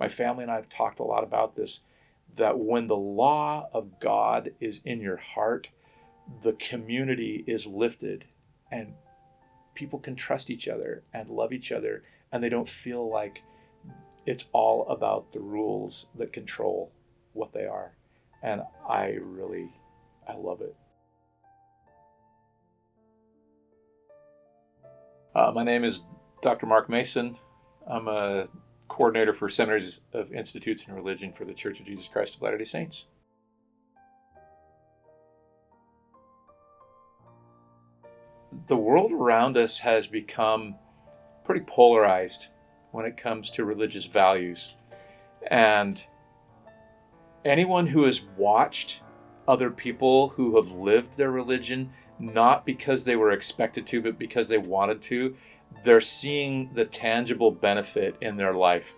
My family and I have talked a lot about this, that when the law of God is in your heart, the community is lifted and people can trust each other and love each other, and they don't feel like it's all about the rules that control what they are. And I love it. My name is Dr. Mark Mason. I'm a coordinator for Seminaries of Institutes in Religion for the Church of Jesus Christ of Latter-day Saints. The world around us has become pretty polarized when it comes to religious values. And anyone who has watched other people who have lived their religion, not because they were expected to, but because they wanted to, they're seeing the tangible benefit in their life.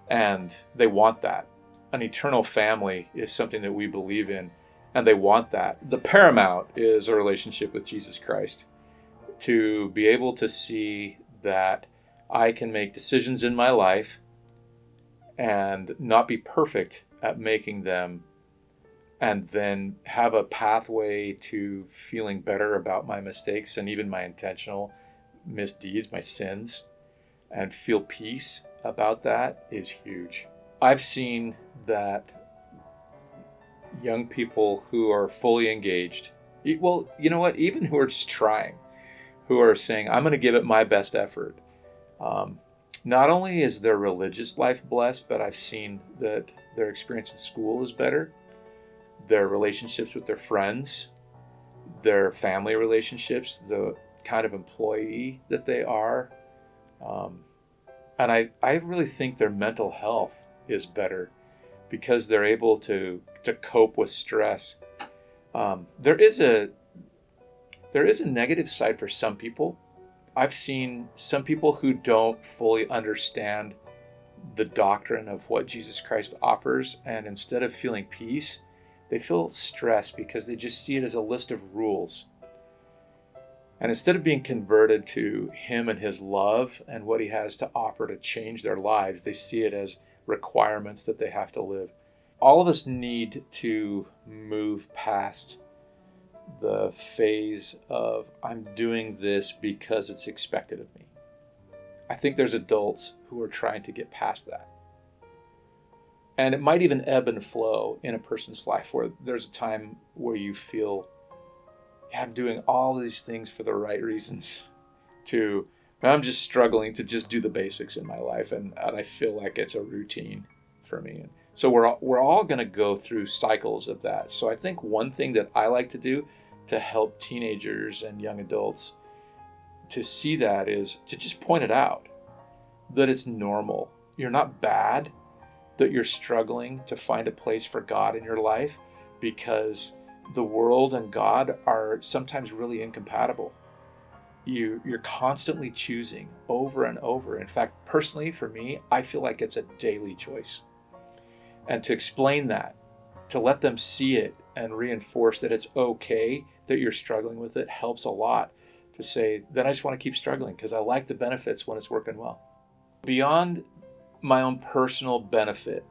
And they want that. An eternal family is something that we believe in, and they want that. The paramount is a relationship with Jesus Christ. To be able to see that I can make decisions in my life and not be perfect at making them, and then have a pathway to feeling better about my mistakes and even my intentional misdeeds, my sins, and feel peace about that is huge. I've seen that young people who are fully engaged, well, you know what, even who are just trying, who are saying, I'm going to give it my best effort. Not only is their religious life blessed, but I've seen that their experience in school is better. Their relationships with their friends, their family relationships, the kind of employee that they are. And I really think their mental health is better because they're able to cope with stress. There is a negative side for some people. I've seen some people who don't fully understand the doctrine of what Jesus Christ offers, and instead of feeling peace, they feel stress because they just see it as a list of rules. And instead of being converted to Him and His love and what He has to offer to change their lives, they see it as requirements that they have to live. All of us need to move past the phase of I'm doing this because it's expected of me. I think there's adults who are trying to get past that. And it might even ebb and flow in a person's life where there's a time where you feel, yeah, I'm doing all these things for the right reasons, to I'm just struggling to just do the basics in my life, and I feel like it's a routine for me. And so we're all going to go through cycles of that. So I think one thing that I like to do to help teenagers and young adults to see that is to just point it out, that it's normal. You're not bad, that you're struggling to find a place for God in your life, because the world and God are sometimes really incompatible. You're constantly choosing over and over. In fact, personally, for me, I feel like it's a daily choice. And to explain that, to let them see it and reinforce that it's okay that you're struggling with it, helps a lot. To say, then I just want to keep struggling because I like the benefits when it's working well. Beyond my own personal benefit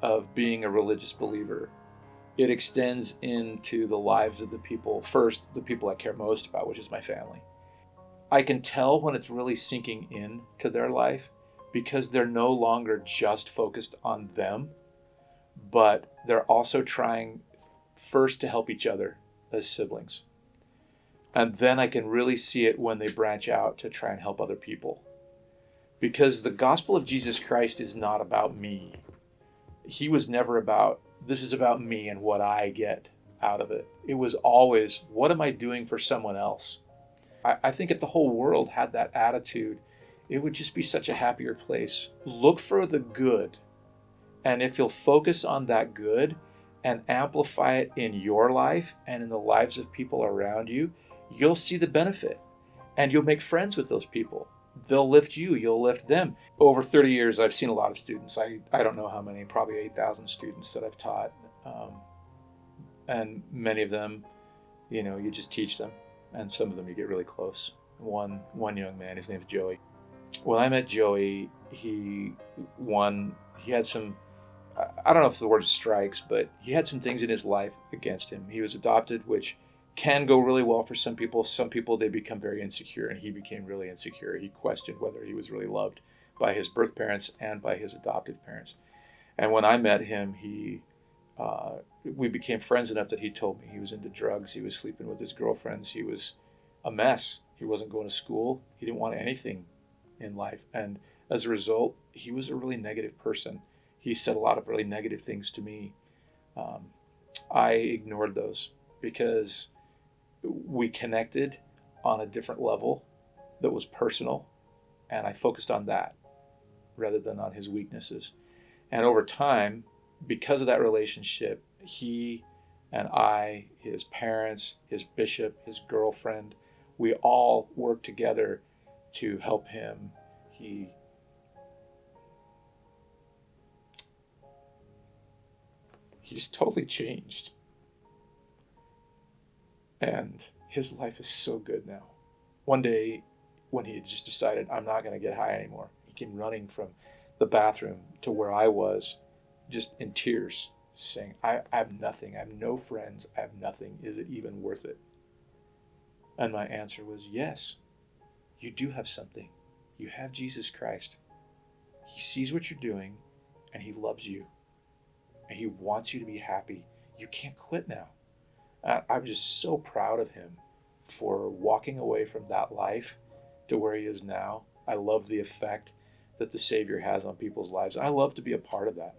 of being a religious believer, it extends into the lives of the people. First, the people I care most about, which is my family. I can tell when it's really sinking in to their life because they're no longer just focused on them, but they're also trying first to help each other as siblings. And then I can really see it when they branch out to try and help other people. Because the gospel of Jesus Christ is not about me. He was never about, this is about me and what I get out of it. It was always, what am I doing for someone else? I think if the whole world had that attitude, it would just be such a happier place. Look for the good. And if you'll focus on that good and amplify it in your life and in the lives of people around you, you'll see the benefit. And you'll make friends with those people. They'll lift you, you'll lift them. Over 30 years, I've seen a lot of students. I don't know how many, probably 8,000 students that I've taught. And many of them, you just teach them. And some of them you get really close. One young man, his name's Joey. When I met Joey, he he had some, I don't know if the word strikes, but he had some things in his life against him. He was adopted, which can go really well for some people. Some people, they become very insecure, and he became really insecure. He questioned whether he was really loved by his birth parents and by his adoptive parents. And when I met him, we became friends enough that he told me he was into drugs. He was sleeping with his girlfriends. He was a mess. He wasn't going to school. He didn't want anything in life. And as a result, he was a really negative person. He said a lot of really negative things to me. I ignored those because we connected on a different level that was personal, and I focused on that rather than on his weaknesses. And over time, because of that relationship, he and I, his parents, his bishop, his girlfriend, we all worked together to help him. He's totally changed. And his life is so good now. One day, when he had just decided, I'm not going to get high anymore, he came running from the bathroom to where I was, just in tears, saying, I have nothing. I have no friends. I have nothing. Is it even worth it? And my answer was, yes, you do have something. You have Jesus Christ. He sees what you're doing, and he loves you. And he wants you to be happy. You can't quit now. I'm just so proud of him for walking away from that life to where he is now. I love the effect that the Savior has on people's lives. I love to be a part of that.